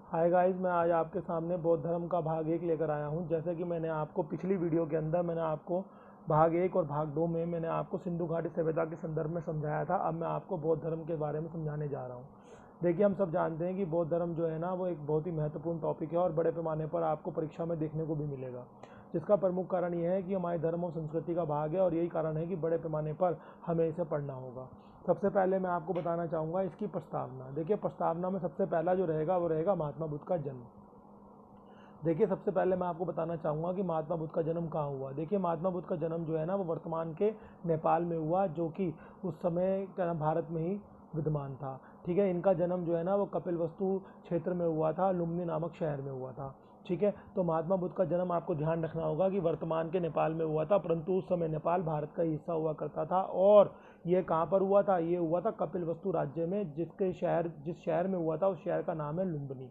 Hi guys, मैं आज आपके सामने बौद्ध धर्म का भाग 1 लेकर आया हूं। जैसे कि मैंने आपको पिछली वीडियो के अंदर मैंने आपको भाग 1 और भाग 2 में मैंने आपको सिंधु घाटी सभ्यता के संदर्भ में समझाया था। अब मैं आपको बौद्ध धर्म के बारे में समझाने जा रहा हूं। देखिए, हम सब जानते हैं कि बौद्ध धर्म जो है ना, वो एक बहुत ही महत्वपूर्ण टॉपिक है और बड़े पैमाने पर आपको परीक्षा में देखने को भी मिलेगा। जिसका प्रमुख कारण यह है कि हमारे धर्म और संस्कृति का भाग है और यही कारण है कि बड़े पैमाने पर हमें इसे पढ़ना होगा। सबसे पहले मैं आपको बताना चाहूँगा इसकी प्रस्तावना। देखिए, प्रस्तावना में सबसे पहला जो रहेगा वो रहेगा महात्मा बुद्ध का जन्म। देखिए, सबसे पहले मैं आपको बताना चाहूँगा कि महात्मा बुद्ध का जन्म कहाँ हुआ। देखिए, महात्मा बुद्ध का जन्म जो है ना, वो वर्तमान के नेपाल में हुआ, जो कि उस समय क्या नाम भारत में ही विद्यमान था। ठीक है, इनका जन्म जो है ना, वो कपिलवस्तु क्षेत्र में हुआ था, लुम्बिनी नामक शहर में हुआ था। ठीक है, तो महात्मा बुद्ध का जन्म आपको ध्यान रखना होगा कि वर्तमान के नेपाल में हुआ था, परंतु उस समय नेपाल भारत का हिस्सा हुआ करता था। और ये कहाँ पर हुआ था? ये हुआ था कपिलवस्तु राज्य में, जिस शहर में हुआ था उस शहर का नाम है लुम्बिनी।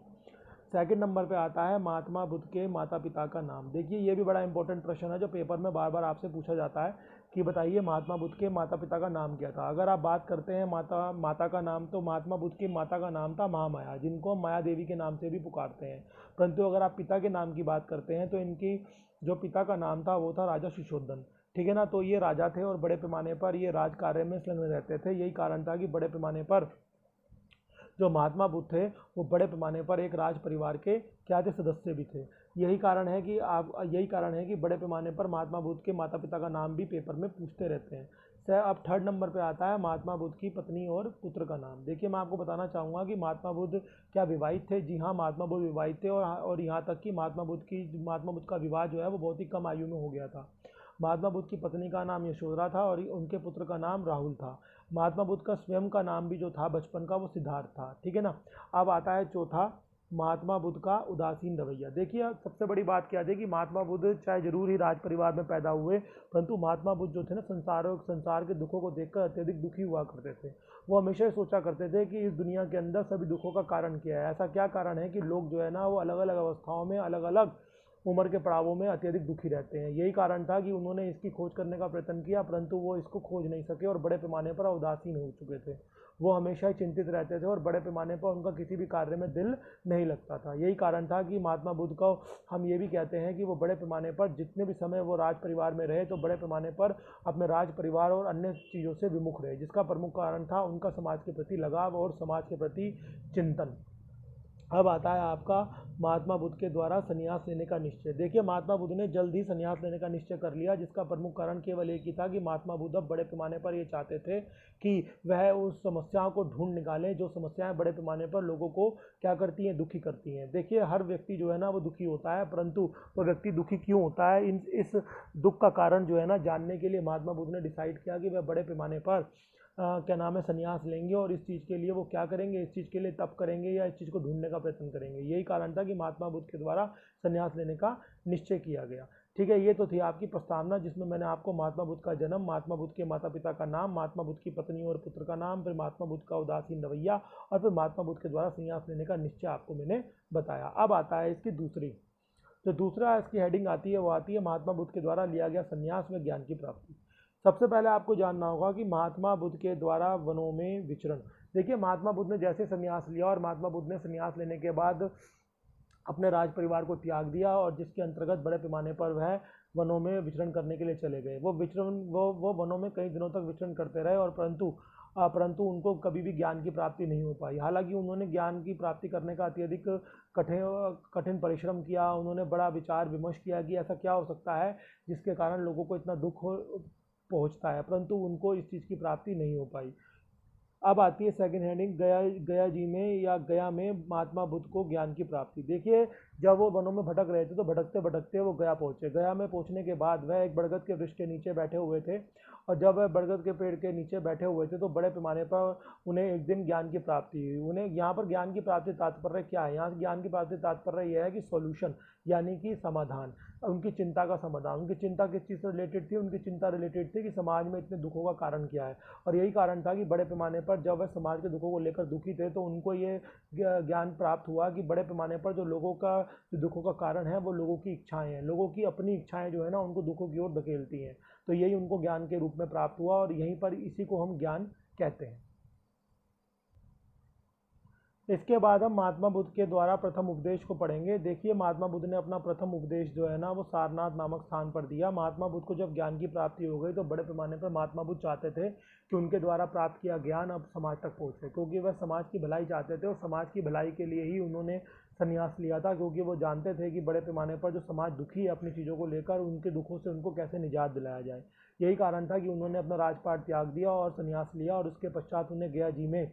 सेकंड नंबर पे आता है महात्मा बुद्ध के माता पिता का नाम। देखिए, ये भी बड़ा इंपॉर्टेंट प्रश्न है जो पेपर में बार बार आपसे पूछा जाता है कि बताइए महात्मा बुद्ध के माता पिता का नाम क्या था। अगर आप बात करते हैं माता का नाम, तो महात्मा बुद्ध की माता का नाम था महामाया, जिनको हम माया देवी के नाम से भी पुकारते हैं। परंतु अगर आप पिता के नाम की बात करते हैं तो इनकी जो पिता का नाम था वो था राजा शिशोधन। ठीक है ना, तो ये राजा थे और बड़े पैमाने पर ये राज कार्य में संलग्न रहते थे। यही कारण था कि बड़े पैमाने पर जो महात्मा बुद्ध थे वो बड़े पैमाने पर एक राज परिवार के क्या थे, सदस्य भी थे। यही कारण है कि बड़े पैमाने पर महात्मा बुद्ध के माता पिता का नाम भी पेपर में पूछते रहते हैं। अब थर्ड नंबर पे आता है महात्मा बुद्ध की पत्नी और पुत्र का नाम। देखिए, मैं आपको बताना चाहूँगा कि महात्मा बुद्ध क्या विवाहित थे? जी हाँ, महात्मा बुद्ध विवाहित थे और यहाँ तक कि महात्मा बुद्ध का विवाह जो है वो बहुत ही कम आयु में हो गया था। महात्मा बुद्ध की पत्नी का नाम यशोधरा था और उनके पुत्र का नाम राहुल था। महात्मा बुद्ध का स्वयं का नाम भी जो था बचपन का, वो सिद्धार्थ था। ठीक है ना। अब आता है चौथा, महात्मा बुद्ध का उदासीन रवैया। देखिए, सबसे बड़ी बात क्या थी कि महात्मा बुद्ध चाहे जरूर ही राज परिवार में पैदा हुए, परंतु महात्मा बुद्ध जो थे ना, संसार के दुखों को देखकर अत्यधिक दुखी हुआ करते थे। वो हमेशा ही सोचा करते थे कि इस दुनिया के अंदर सभी दुखों का कारण क्या है। ऐसा क्या कारण है कि लोग जो है ना, वो अलग अलग अवस्थाओं में, अलग अलग उम्र के पड़ावों में अत्यधिक दुखी रहते हैं। यही कारण था कि उन्होंने इसकी खोज करने का प्रयत्न किया, परंतु वो इसको खोज नहीं सके और बड़े पैमाने पर उदासीन हो चुके थे। वो हमेशा ही चिंतित रहते थे और बड़े पैमाने पर उनका किसी भी कार्य में दिल नहीं लगता था। यही कारण था कि महात्मा बुद्ध को हम ये भी कहते हैं कि वो बड़े पैमाने पर जितने भी समय वो राज परिवार में रहे, तो बड़े पैमाने पर अपने राज परिवार और अन्य चीज़ों से विमुख रहे, जिसका प्रमुख कारण था उनका समाज के प्रति लगाव और समाज के प्रति चिंतन। अब आता है आपका महात्मा बुद्ध के द्वारा संन्यास लेने का निश्चय। देखिए, महात्मा बुद्ध ने जल्द ही संन्यास लेने का निश्चय कर लिया, जिसका प्रमुख कारण केवल एक ही था कि महात्मा बुद्ध अब बड़े पैमाने पर ये चाहते थे कि वह उस समस्याओं को ढूंढ निकालें जो समस्याएं बड़े पैमाने पर लोगों को क्या करती हैं, दुखी करती हैं। देखिए, हर व्यक्ति जो है ना वो दुखी होता है, परंतु वो व्यक्ति दुखी क्यों होता है, इस दुख का कारण जो है ना जानने के लिए महात्मा बुद्ध ने डिसाइड किया कि वह बड़े पैमाने पर क्या नाम है, संन्यास लेंगे। और इस चीज़ के लिए वो क्या करेंगे, इस चीज़ के लिए तप करेंगे या इस चीज़ को ढूंढने का प्रयत्न करेंगे। यही कारण था कि महात्मा बुद्ध के द्वारा संन्यास लेने का निश्चय किया गया। ठीक है, ये तो थी आपकी प्रस्तावना, जिसमें मैंने आपको महात्मा बुद्ध का जन्म, महात्मा बुद्ध के माता पिता का नाम, महात्मा बुद्ध की पत्नी और पुत्र का नाम, फिर महात्मा बुद्ध का उदासीन रवैया और फिर महात्मा बुद्ध के द्वारा संन्यास लेने का निश्चय आपको मैंने बताया। अब आता है इसकी दूसरा इसकी हेडिंग आती है, वो आती है महात्मा बुद्ध के द्वारा लिया गया संन्यास में ज्ञान की प्राप्ति। सबसे पहले आपको जानना होगा कि महात्मा बुद्ध के द्वारा वनों में विचरण। देखिए, महात्मा बुद्ध ने जैसे संन्यास लिया और महात्मा बुद्ध ने संन्यास लेने के बाद अपने राज परिवार को त्याग दिया और जिसके अंतर्गत बड़े पैमाने पर वह वनों में विचरण करने के लिए चले गए। वो वनों में कई दिनों तक विचरण करते रहे और परंतु उनको कभी भी ज्ञान की प्राप्ति नहीं हो पाई। हालांकि उन्होंने ज्ञान की प्राप्ति करने का अत्यधिक कठिन परिश्रम किया। उन्होंने बड़ा विचार विमर्श किया कि ऐसा क्या हो सकता है जिसके कारण लोगों को इतना दुख पहुंचता है, परंतु उनको इस चीज़ की प्राप्ति नहीं हो पाई। अब आती है सेकंड हेडिंग, गया में महात्मा बुद्ध को ज्ञान की प्राप्ति। देखिए, जब वो वनों में भटक रहे थे तो भटकते भटकते वो गया पहुंचे। गया में पहुंचने के बाद वह एक बरगद के वृक्ष के नीचे बैठे हुए थे और जब वह बरगद के पेड़ के नीचे बैठे हुए थे तो बड़े पैमाने पर उन्हें एक दिन ज्ञान की प्राप्ति हुई। उन्हें यहाँ पर ज्ञान की प्राप्ति तात्पर्य क्या है? यहाँ ज्ञान की प्राप्ति तात्पर्य यह है कि सॉल्यूशन, यानी कि समाधान, उनकी चिंता का समाधान। उनकी चिंता किस चीज़ से रिलेटेड थी? उनकी चिंता रिलेटेड थी कि समाज में इतने दुखों का कारण क्या है। और यही कारण था कि बड़े पैमाने पर जब वह समाज के दुखों को लेकर दुखी थे तो उनको ये ज्ञान प्राप्त हुआ कि बड़े पैमाने पर जो लोगों का जो दुखों का कारण है वो लोगों की इच्छाएं हैं। लोगों की अपनी इच्छाएं जो है ना उनको दुखों की ओर धकेलती हैं। तो यही उनको ज्ञान के रूप में प्राप्त हुआ और यहीं पर इसी को हम ज्ञान कहते हैं। इसके बाद हम महात्मा बुद्ध के द्वारा प्रथम उपदेश को पढ़ेंगे। देखिए, महात्मा बुद्ध ने अपना प्रथम उपदेश जो है ना वो सारनाथ नामक स्थान पर दिया। महात्मा बुद्ध को जब ज्ञान की प्राप्ति हो गई तो बड़े पैमाने पर महात्मा बुद्ध चाहते थे कि उनके द्वारा प्राप्त किया ज्ञान अब समाज तक पहुँचे, क्योंकि वह समाज की भलाई चाहते थे और समाज की भलाई के लिए ही उन्होंने संन्यास लिया था, क्योंकि वो जानते थे कि बड़े पैमाने पर जो समाज दुखी है अपनी चीज़ों को लेकर, उनके दुखों से उनको कैसे निजात दिलाया जाए। यही कारण था कि उन्होंने अपना राजपाट त्याग दिया और संन्यास लिया, और उसके पश्चात उन्हें गया जी में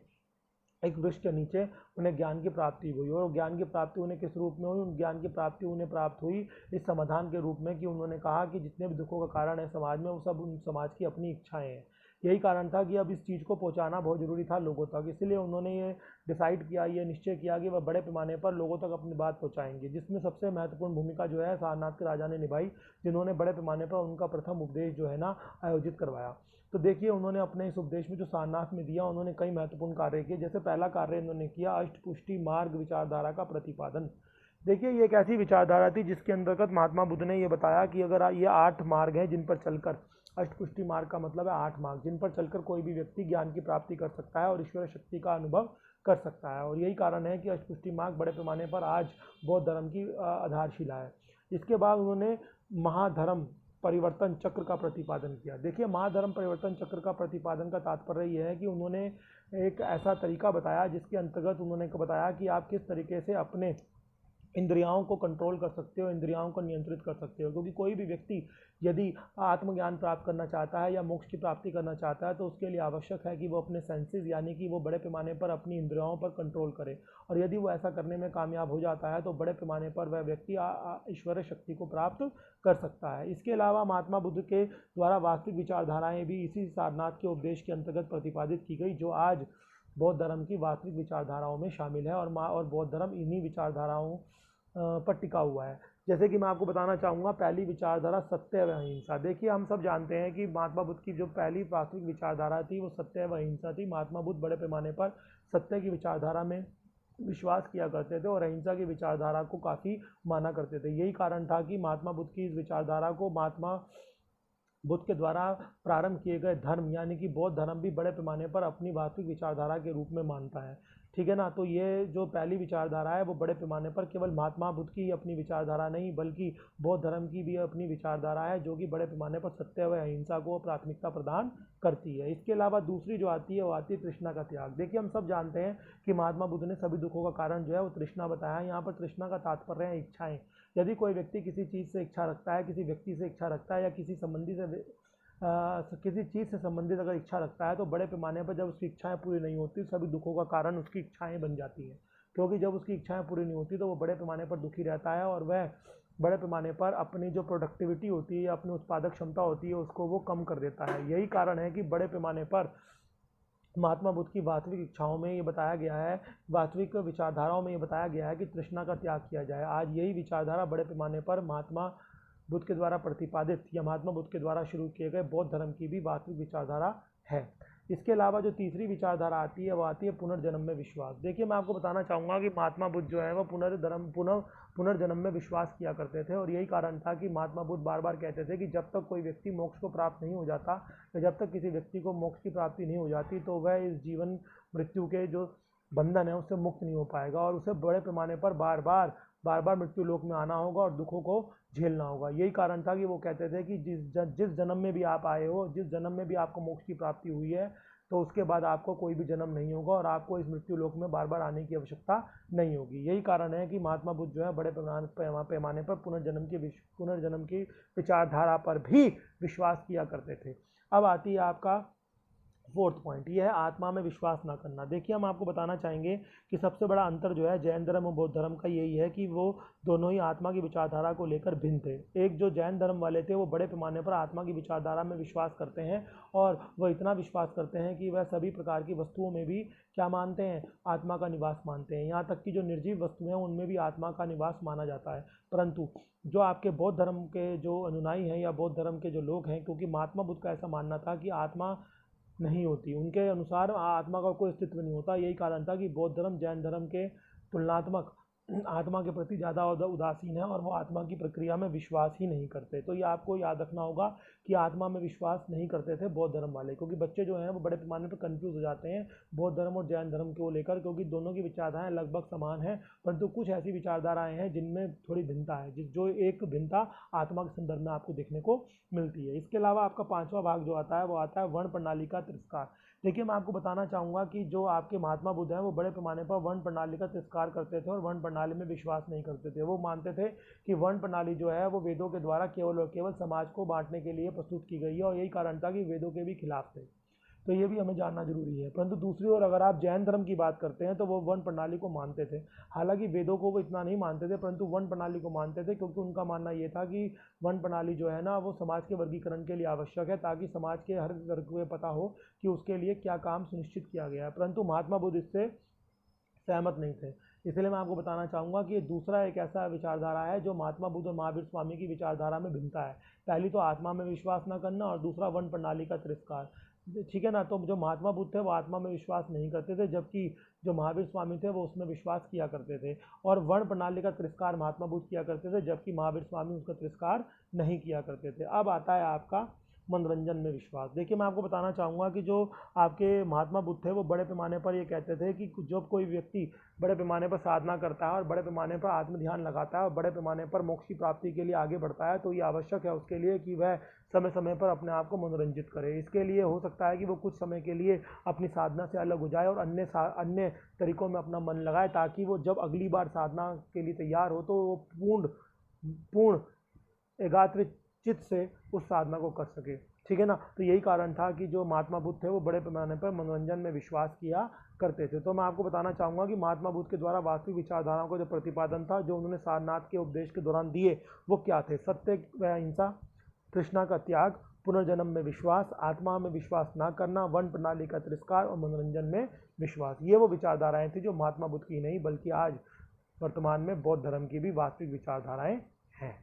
एक वृक्ष के नीचे उन्हें ज्ञान की प्राप्ति हुई। और ज्ञान की प्राप्ति उन्हें किस रूप में हुई? उन ज्ञान की प्राप्ति उन्हें प्राप्त हुई इस समाधान के रूप में कि उन्होंने कहा कि जितने भी दुखों का कारण है समाज में, वो सब उन समाज की अपनी इच्छाएं हैं। यही कारण था कि अब इस चीज़ को पहुंचाना बहुत ज़रूरी था लोगों तक, इसलिए उन्होंने ये डिसाइड किया, ये निश्चय किया कि वह बड़े पैमाने पर लोगों तक अपनी बात पहुंचाएंगे, जिसमें सबसे महत्वपूर्ण भूमिका जो है सारनाथ के राजा ने निभाई, जिन्होंने बड़े पैमाने पर उनका प्रथम उपदेश जो है ना आयोजित करवाया। तो देखिए, उन्होंने अपने इस उपदेश में जो सारनाथ में दिया, उन्होंने कई महत्वपूर्ण कार्य किए। जैसे पहला कार्य इन्होंने किया अष्टपुष्टि मार्ग विचारधारा का प्रतिपादन। देखिए, ये एक ऐसी विचारधारा थी जिसके अंतर्गत महात्मा बुद्ध ने ये बताया कि अगर ये 8 मार्ग हैं जिन पर चलकर, अष्टपुष्टि मार्ग का मतलब है 8 मार्ग, जिन पर चलकर कोई भी व्यक्ति ज्ञान की प्राप्ति कर सकता है और ईश्वर शक्ति का अनुभव कर सकता है। और यही कारण है कि अष्टपुष्टि मार्ग बड़े पैमाने पर आज बौद्ध धर्म की आधारशिला है। इसके बाद उन्होंने महाधर्म परिवर्तन चक्र का प्रतिपादन किया। देखिए, महाधर्म परिवर्तन चक्र का प्रतिपादन का तात्पर्य यह है कि उन्होंने एक ऐसा तरीका बताया जिसके अंतर्गत उन्होंने बताया कि आप किस तरीके से अपने इंद्रियाओं को कंट्रोल कर सकते हो, इंद्रियाओं को नियंत्रित कर सकते हो। क्योंकि कोई भी व्यक्ति यदि आत्मज्ञान प्राप्त करना चाहता है या मोक्ष की प्राप्ति करना चाहता है तो उसके लिए आवश्यक है कि वो अपने सेंसेस यानी कि वो बड़े पैमाने पर अपनी इंद्रियों पर कंट्रोल करे, और यदि वो ऐसा करने में कामयाब हो जाता है तो बड़े पैमाने पर वह व्यक्ति ईश्वरीय शक्ति को प्राप्त कर सकता है। इसके अलावा महात्मा बुद्ध के द्वारा वास्तविक विचारधाराएँ भी इसी सारनाथ के उपदेश के अंतर्गत प्रतिपादित की गई, जो आज बौद्ध धर्म की वास्तविक विचारधाराओं में शामिल है, और बौद्ध धर्म इन्हीं विचारधाराओं पर टिका हुआ है। जैसे कि मैं आपको बताना चाहूँगा, पहली विचारधारा सत्य व अहिंसा। देखिए, हम सब जानते हैं कि महात्मा बुद्ध की जो पहली वास्तविक विचारधारा थी वो सत्य व अहिंसा थी। महात्मा बुद्ध बड़े पैमाने पर सत्य की विचारधारा में विश्वास किया करते थे और अहिंसा की विचारधारा को काफ़ी माना करते थे। यही कारण था कि महात्मा बुद्ध की इस विचारधारा को महात्मा बुद्ध के द्वारा प्रारंभ किए गए धर्म यानी कि बौद्ध धर्म भी बड़े पैमाने पर अपनी वास्तविक विचारधारा के रूप में मानता है। ठीक है ना। तो ये जो पहली विचारधारा है वो बड़े पैमाने पर केवल महात्मा बुद्ध की अपनी विचारधारा नहीं बल्कि बौद्ध धर्म की भी अपनी विचारधारा है, जो कि बड़े पैमाने पर सत्य व अहिंसा को प्राथमिकता प्रदान करती है। इसके अलावा दूसरी जो आती है वो आती है तृष्णा का त्याग। देखिए, हम सब जानते हैं कि महात्मा बुद्ध ने सभी दुखों का कारण जो है वो तृष्णा बताया है। यहाँ पर तृष्णा का तात्पर्य है इच्छाएं। यदि कोई व्यक्ति किसी चीज़ से इच्छा रखता है, किसी व्यक्ति से इच्छा रखता है या किसी संबंधी से किसी चीज़ से संबंधित अगर इच्छा रखता है तो बड़े पैमाने पर जब उसकी इच्छाएं पूरी नहीं होती, सभी दुखों का कारण उसकी इच्छाएं बन जाती हैं। क्योंकि जब उसकी इच्छाएं पूरी नहीं होती तो वो बड़े पैमाने पर दुखी रहता है और वह बड़े पैमाने पर अपनी जो प्रोडक्टिविटी होती है, अपनी उत्पादक क्षमता होती है, उसको वो कम कर देता है। यही कारण है कि बड़े पैमाने पर महात्मा बुद्ध की वास्तविक इच्छाओं में ये बताया गया है, वास्तविक विचारधाराओं में ये बताया गया है कि तृष्णा का त्याग किया जाए। आज यही विचारधारा बड़े पैमाने पर महात्मा बुद्ध के द्वारा प्रतिपादित या महात्मा बुद्ध के द्वारा शुरू किए गए बौद्ध धर्म की भी वास्तविक विचारधारा है। इसके अलावा जो तीसरी विचारधारा आती है वो आती है पुनर्जन्म में विश्वास। देखिए, मैं आपको बताना चाहूँगा कि महात्मा बुद्ध जो है वो पुनर्जन्म में विश्वास किया करते थे, और यही कारण था कि महात्मा बुद्ध बार बार कहते थे कि जब तक कोई व्यक्ति मोक्ष को प्राप्त नहीं हो जाता या जब तक किसी व्यक्ति को मोक्ष की प्राप्ति नहीं हो जाती तो वह इस जीवन मृत्यु के जो बंधन है उससे मुक्त नहीं हो पाएगा, और उसे बड़े पैमाने पर बार बार मृत्यु लोक में आना होगा और दुखों को झेलना होगा। यही कारण था कि वो कहते थे कि जिस जन्म में भी आप आए हो, जिस जन्म में भी आपको मोक्ष की प्राप्ति हुई है, तो उसके बाद आपको कोई भी जन्म नहीं होगा और आपको इस मृत्यु लोक में बार बार आने की आवश्यकता नहीं होगी। यही कारण है कि महात्मा बुद्ध जो है बड़े पैमाने पर पुनर्जन्म की विचारधारा पर भी विश्वास किया करते थे। अब आती है आपका फोर्थ पॉइंट, ये है आत्मा में विश्वास ना करना। देखिए, हम आपको बताना चाहेंगे कि सबसे बड़ा अंतर जो है जैन धर्म और बौद्ध धर्म का यही है कि वो दोनों ही आत्मा की विचारधारा को लेकर भिन्न थे। एक जो जैन धर्म वाले थे वो बड़े पैमाने पर आत्मा की विचारधारा में विश्वास करते हैं, और वह इतना विश्वास करते हैं कि वह सभी प्रकार की वस्तुओं में भी क्या मानते हैं, आत्मा का निवास मानते हैं। यहाँ तक कि जो निर्जीव वस्तुएं हैं उनमें भी आत्मा का निवास माना जाता है। परंतु जो आपके बौद्ध धर्म के जो अनुयायी हैं या बौद्ध धर्म के जो लोग हैं, क्योंकि महात्मा बुद्ध का ऐसा मानना था कि आत्मा नहीं होती, उनके अनुसार आत्मा का कोई अस्तित्व नहीं होता। यही कारण था कि बौद्ध धर्म जैन धर्म के तुलनात्मक आत्मा के प्रति ज़्यादा उदासीन है और वो आत्मा की प्रक्रिया में विश्वास ही नहीं करते। तो ये आपको याद रखना होगा कि आत्मा में विश्वास नहीं करते थे बौद्ध धर्म वाले, क्योंकि बच्चे जो हैं वो बड़े पैमाने पर कंफ्यूज हो जाते हैं बौद्ध धर्म और जैन धर्म को लेकर, क्योंकि दोनों की विचारधाराएं लगभग समान हैं, परंतु कुछ ऐसी विचारधाराएं हैं जिनमें थोड़ी भिन्नता है, जो एक भिन्नता आत्मा के संदर्भ में आपको देखने को मिलती है। इसके अलावा आपका पांचवा भाग जो आता है वो आता है वर्ण प्रणाली का तिरस्कार। देखिए, मैं आपको बताना चाहूँगा कि जो आपके महात्मा बुद्ध हैं वो बड़े पैमाने पर वर्ण प्रणाली का तिरस्कार करते थे और वर्ण प्रणाली में विश्वास नहीं करते थे। वो मानते थे कि वर्ण प्रणाली जो है वो वेदों के द्वारा केवल और केवल समाज को बांटने के लिए प्रस्तुत की गई है, और यही कारण था कि वेदों के भी खिलाफ थे। तो ये भी हमें जानना जरूरी है। परंतु दूसरी ओर अगर आप जैन धर्म की बात करते हैं तो वो वर्ण प्रणाली को मानते थे। हालांकि वेदों को वो इतना नहीं मानते थे, परंतु वर्ण प्रणाली को मानते थे, क्योंकि उनका मानना ये था कि वर्ण प्रणाली जो है ना वो समाज के वर्गीकरण के लिए आवश्यक है, ताकि समाज के हर वर्ग को पता हो कि उसके लिए क्या काम सुनिश्चित किया गया है। परंतु महात्मा बुद्ध इससे सहमत नहीं थे। इसलिए मैं आपको बताना चाहूँगा कि दूसरा एक ऐसा विचारधारा है जो महात्मा बुद्ध और महावीर स्वामी की विचारधारा में भिन्नता है। पहली तो आत्मा में विश्वास न करना, और दूसरा वर्ण प्रणाली का तिरस्कार। ठीक है ना। तो जो महात्मा बुद्ध थे वो आत्मा में विश्वास नहीं करते थे, जबकि जो महावीर स्वामी थे वो उसमें विश्वास किया करते थे। और वर्ण प्रणाली का तिरस्कार महात्मा बुद्ध किया करते थे, जबकि महावीर स्वामी उसका तिरस्कार नहीं किया करते थे। अब आता है आपका मनोरंजन में विश्वास। देखिए, मैं आपको बताना चाहूँगा कि जो आपके महात्मा बुद्ध थे वो बड़े पैमाने पर ये कहते थे कि जब कोई व्यक्ति बड़े पैमाने पर साधना करता है और बड़े पैमाने पर आत्म ध्यान लगाता है और बड़े पैमाने पर मोक्ष की प्राप्ति के लिए आगे बढ़ता है, तो ये आवश्यक है उसके लिए कि वह समय समय पर अपने आप को मनोरंजित करे। इसके लिए हो सकता है कि वो कुछ समय के लिए अपनी साधना से अलग हो जाए और अन्य तरीकों में अपना मन लगाए, ताकि वो जब अगली बार साधना के लिए तैयार हो तो वो पूर्ण एकाग्र चित्त से उस साधना को कर सके। ठीक है ना। तो यही कारण था कि जो महात्मा बुद्ध थे वो बड़े पैमाने पर मनोरंजन में विश्वास किया करते थे। तो मैं आपको बताना चाहूँगा कि महात्मा बुद्ध के द्वारा वास्तविक विचारधाराओं का जो प्रतिपादन था, जो उन्होंने सारनाथ के उपदेश के दौरान दिए, वो क्या थे? सत्य व अहिंसा, तृष्णा का त्याग, पुनर्जन्म में विश्वास, आत्मा में विश्वास ना करना, वर्ण प्रणाली का तिरस्कार और मनोरंजन में विश्वास। ये वो विचारधाराएं थी जो महात्मा बुद्ध की नहीं बल्कि आज वर्तमान में बौद्ध धर्म की भी वास्तविक विचारधाराएं हैं।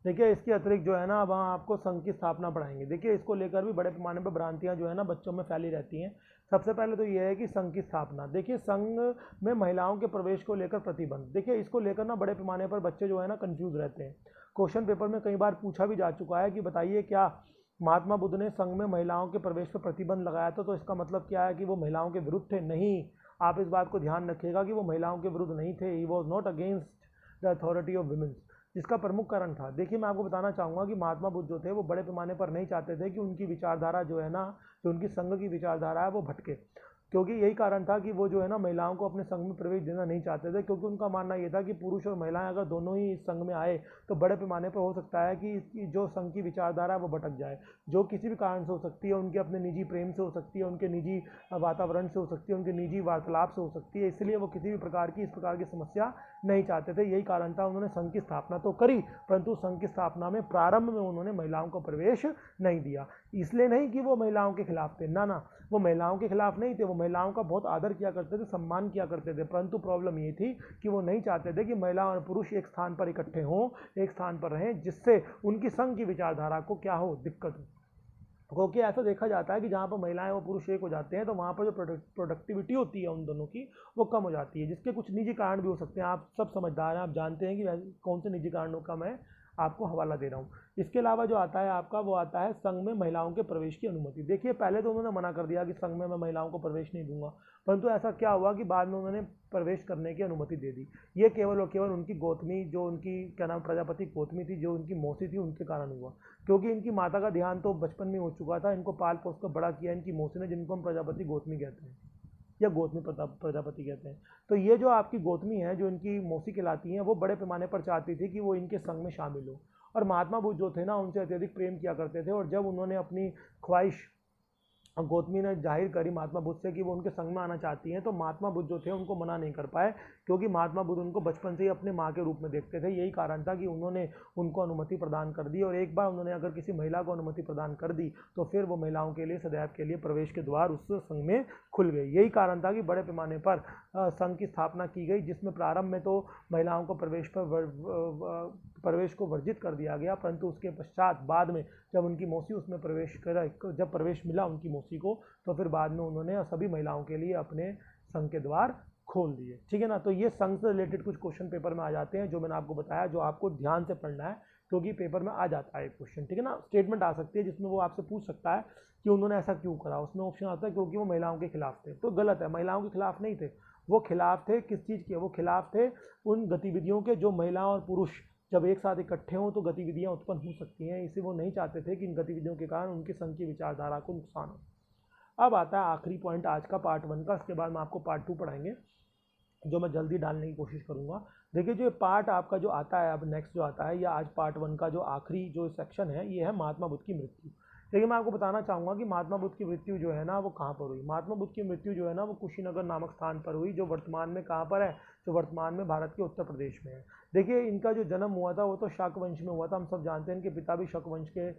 देखिए, इसके अतिरिक्त जो है ना, अब हम आपको संघ की स्थापना पढ़ाएंगे। देखिए, इसको लेकर भी बड़े पैमाने पर भ्रांतियां जो है ना बच्चों में फैली रहती हैं। सबसे पहले तो ये है कि संघ की स्थापना। देखिए, संघ में महिलाओं के प्रवेश को लेकर प्रतिबंध। देखिए, इसको लेकर ना बड़े पैमाने पर बच्चे जो है ना कंफ्यूज रहते हैं। क्वेश्चन पेपर में कई बार पूछा भी जा चुका है कि बताइए, क्या महात्मा बुद्ध ने संघ में महिलाओं के प्रवेश पर प्रतिबंध लगाया था, तो इसका मतलब क्या है कि वो महिलाओं के विरुद्ध थे? नहीं, आप इस बात को ध्यान रखिएगा कि वो महिलाओं के विरुद्ध नहीं थे। He was not against the authority of women. जिसका प्रमुख कारण था, देखिए मैं आपको बताना चाहूँगा कि महात्मा बुद्ध जो थे वो बड़े पैमाने पर नहीं चाहते थे कि उनकी विचारधारा जो है ना, जो उनकी संघ की विचारधारा है वो भटके, क्योंकि यही कारण था कि वो जो है ना महिलाओं को अपने संघ में प्रवेश देना नहीं चाहते थे, क्योंकि उनका मानना ये था कि पुरुष और महिलाएं अगर दोनों ही इस संघ में आए तो बड़े पैमाने पर हो सकता है कि जो संघ की विचारधारा है वो भटक जाए, जो किसी भी कारण से हो सकती है। उनके अपने निजी प्रेम से हो सकती है, उनके निजी वातावरण से हो सकती है, उनके निजी वार्तालाप से हो सकती है। इसलिए वो किसी भी प्रकार की इस प्रकार की समस्या नहीं चाहते थे। यही कारण था उन्होंने संघ की स्थापना तो करी, परंतु संघ की स्थापना में प्रारंभ में उन्होंने महिलाओं को प्रवेश नहीं दिया। इसलिए नहीं कि वो महिलाओं के खिलाफ थे, ना, वो महिलाओं के खिलाफ नहीं थे। वो महिलाओं का बहुत आदर किया करते थे, सम्मान किया करते थे, परंतु प्रॉब्लम ये थी कि वो नहीं चाहते थे कि महिला और पुरुष एक स्थान पर इकट्ठे हों, एक स्थान पर रहें, जिससे उनकी संघ की विचारधारा को क्या हो, दिक्कत हो। क्योंकि ऐसा देखा जाता है कि जहाँ पर महिलाएं और पुरुष एक हो जाते हैं तो वहाँ पर जो प्रोडक्टिविटी होती है उन दोनों की वो कम हो जाती है, जिसके कुछ निजी कारण भी हो सकते हैं। आप सब समझदार हैं, आप जानते हैं कि कौन से निजी कारणों का मैं आपको हवाला दे रहा हूँ। इसके अलावा जो आता है आपका, वो आता है संघ में महिलाओं के प्रवेश की अनुमति। देखिए, पहले तो उन्होंने मना कर दिया कि संघ में मैं महिलाओं को प्रवेश नहीं दूंगा, परंतु ऐसा क्या हुआ कि बाद में उन्होंने प्रवेश करने की अनुमति दे दी। ये केवल और केवल उनकी गौतमी, जो उनकी क्या नाम प्रजापति गौतमी थी, जो उनकी मौसी थी, उनके कारण हुआ, क्योंकि इनकी माता का देहांत तो बचपन में हो चुका था। इनको पाल पोस कर बड़ा किया इनकी मौसी ने, जिनको हम प्रजापति गौतमी कहते हैं या गौतमी प्रजापति कहते हैं। तो ये जो आपकी गौतमी है, जो इनकी मौसी कहलाती हैं, वो बड़े पैमाने पर चाहती थी कि वो इनके संघ में शामिल हो, और महात्मा बुद्ध जो थे ना उनसे अत्यधिक प्रेम किया करते थे। और जब उन्होंने अपनी ख्वाहिश गौतमी ने जाहिर करी महात्मा बुद्ध से कि वो उनके संग में आना चाहती हैं, तो महात्मा बुद्ध जो थे उनको मना नहीं कर पाए, क्योंकि महात्मा बुद्ध उनको बचपन से ही अपने माँ के रूप में देखते थे। यही कारण था कि उन्होंने उनको अनुमति प्रदान कर दी, और एक बार उन्होंने अगर किसी महिला को अनुमति प्रदान कर दी तो फिर वो महिलाओं के लिए सदैव के लिए प्रवेश के द्वार उस संघ में खुल गए। यही कारण था कि बड़े पैमाने पर संघ की स्थापना की गई, जिसमें प्रारंभ में तो महिलाओं को प्रवेश को वर्जित कर दिया गया, परंतु उसके पश्चात बाद में जब उनकी मौसी उसमें जब प्रवेश मिला उनकी मौसी को, तो फिर बाद में उन्होंने सभी महिलाओं के लिए अपने संघ के द्वार खोल दिए, ठीक है ना। तो ये संघ से रिलेटेड कुछ क्वेश्चन पेपर में आ जाते हैं, जो मैंने आपको बताया, जो आपको ध्यान से पढ़ना है, क्योंकि पेपर में आ जाता है एक क्वेश्चन, ठीक है ना। स्टेटमेंट आ सकती है जिसमें वो आपसे पूछ सकता है कि उन्होंने ऐसा क्यों करा। उसमें ऑप्शन आता है क्योंकि वो महिलाओं के खिलाफ थे, तो गलत है, महिलाओं के खिलाफ नहीं थे। वो खिलाफ थे किस चीज़ के? वो खिलाफ थे उन गतिविधियों के जो महिला और पुरुष जब एक साथ इकट्ठे हों तो गतिविधियां उत्पन्न हो सकती हैं। इसे वो नहीं चाहते थे कि इन गतिविधियों के कारण उनके संघ की विचारधारा को नुकसान हो। अब आता है आखिरी पॉइंट आज का, पार्ट 1 का। इसके बाद में आपको पार्ट 2 पढ़ाएंगे, जो मैं जल्दी डालने की कोशिश करूंगा। देखिए, जो पार्ट आपका जो आता है अब नेक्स्ट जो आता है, या आज पार्ट 1 का जो आखिरी जो सेक्शन है, ये है महात्मा बुद्ध की मृत्यु। देखिए, मैं आपको बताना चाहूँगा कि महात्मा बुद्ध की मृत्यु जो है ना, वो कहाँ पर हुई। महात्मा बुद्ध की मृत्यु जो है ना, वो कुशीनगर नामक स्थान पर हुई, जो वर्तमान में कहाँ पर है, जो वर्तमान में भारत के उत्तर प्रदेश में है। देखिए, इनका जो जन्म हुआ था वो तो शाक वंश में हुआ था, हम सब जानते हैं, इनके पिता भी शक वंश के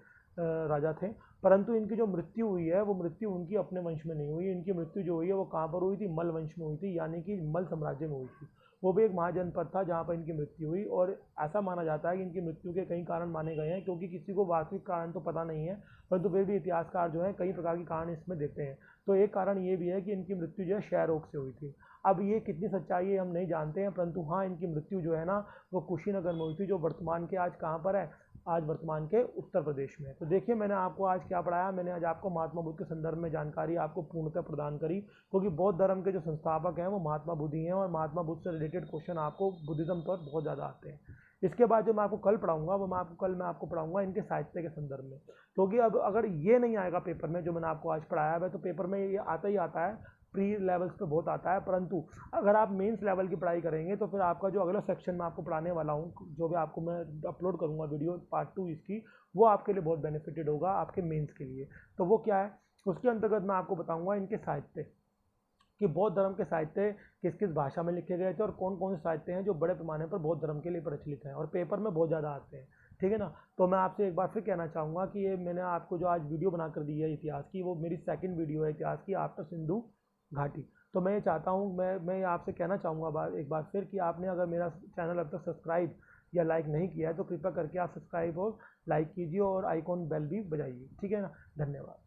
राजा थे। परंतु इनकी जो मृत्यु हुई है, वो मृत्यु उनकी अपने वंश में नहीं हुई। इनकी मृत्यु जो हुई है वो कहाँ पर हुई थी? मल वंश में हुई थी, यानी कि मल साम्राज्य में हुई थी। वो भी एक महाजनपद था जहाँ पर इनकी मृत्यु हुई। और ऐसा माना जाता है कि इनकी मृत्यु के कई कारण माने गए हैं, क्योंकि किसी को वास्तविक कारण तो पता नहीं है, परंतु फिर भी इतिहासकार जो है कई प्रकार के कारण इसमें देते हैं। तो एक कारण ये भी है कि इनकी मृत्यु जो है क्षय रोग से हुई थी। अब ये कितनी सच्चाई है हम नहीं जानते हैं, परंतु हाँ, इनकी मृत्यु जो है ना, वो कुशीनगर में हुई थी, जो वर्तमान के आज कहाँ पर है? आज वर्तमान के उत्तर प्रदेश में। तो देखिए, मैंने आपको आज क्या पढ़ाया। मैंने आज आपको महात्मा बुद्ध के संदर्भ में जानकारी आपको पूर्णतः प्रदान करी, क्योंकि बौद्ध धर्म के जो संस्थापक हैं वो महात्मा बुद्ध ही हैं, और महात्मा बुद्ध से रिलेटेड क्वेश्चन आपको बुद्धिज्म पर बहुत ज़्यादा आते हैं। इसके बाद जो मैं आपको कल पढ़ाऊंगा, वो मैं आपको पढ़ाऊंगा इनके साहित्य के संदर्भ में, क्योंकि अब अगर ये नहीं आएगा पेपर में, जो मैंने आपको आज पढ़ाया है, तो पेपर में ये आता ही आता है, प्री लेवल्स पे बहुत आता है। परंतु अगर आप मेंस लेवल की पढ़ाई करेंगे तो फिर आपका जो अगला सेक्शन में आपको पढ़ाने वाला हूँ, जो भी आपको मैं अपलोड करूँगा वीडियो पार्ट 2 इसकी, वो आपके लिए बहुत बेनिफिटेड होगा आपके मेंस के लिए। तो वो क्या है, उसके अंतर्गत मैं आपको बताऊँगा इनके साहित्य, कि बौद्ध धर्म के साहित्य किस किस भाषा में लिखे गए थे, और कौन कौन से साहित्य हैं जो बड़े पैमाने पर बौद्ध धर्म के लिए प्रचलित हैं और पेपर में बहुत ज़्यादा आते हैं, ठीक है ना। तो मैं आपसे एक बार फिर कहना चाहूँगा कि ये मैंने आपको जो आज वीडियो बनाकर दी है इतिहास की, वो मेरी सेकंड वीडियो है इतिहास की, आफ्टर सिंधु घाटी। तो मैं ये चाहता हूँ, मैं आपसे कहना चाहूँगा एक बार फिर, कि आपने अगर मेरा चैनल अब तक सब्सक्राइब या लाइक नहीं किया है तो कृपया करके आप सब्सक्राइब और लाइक कीजिए, और आइकॉन बेल भी बजाइए, ठीक है ना। धन्यवाद।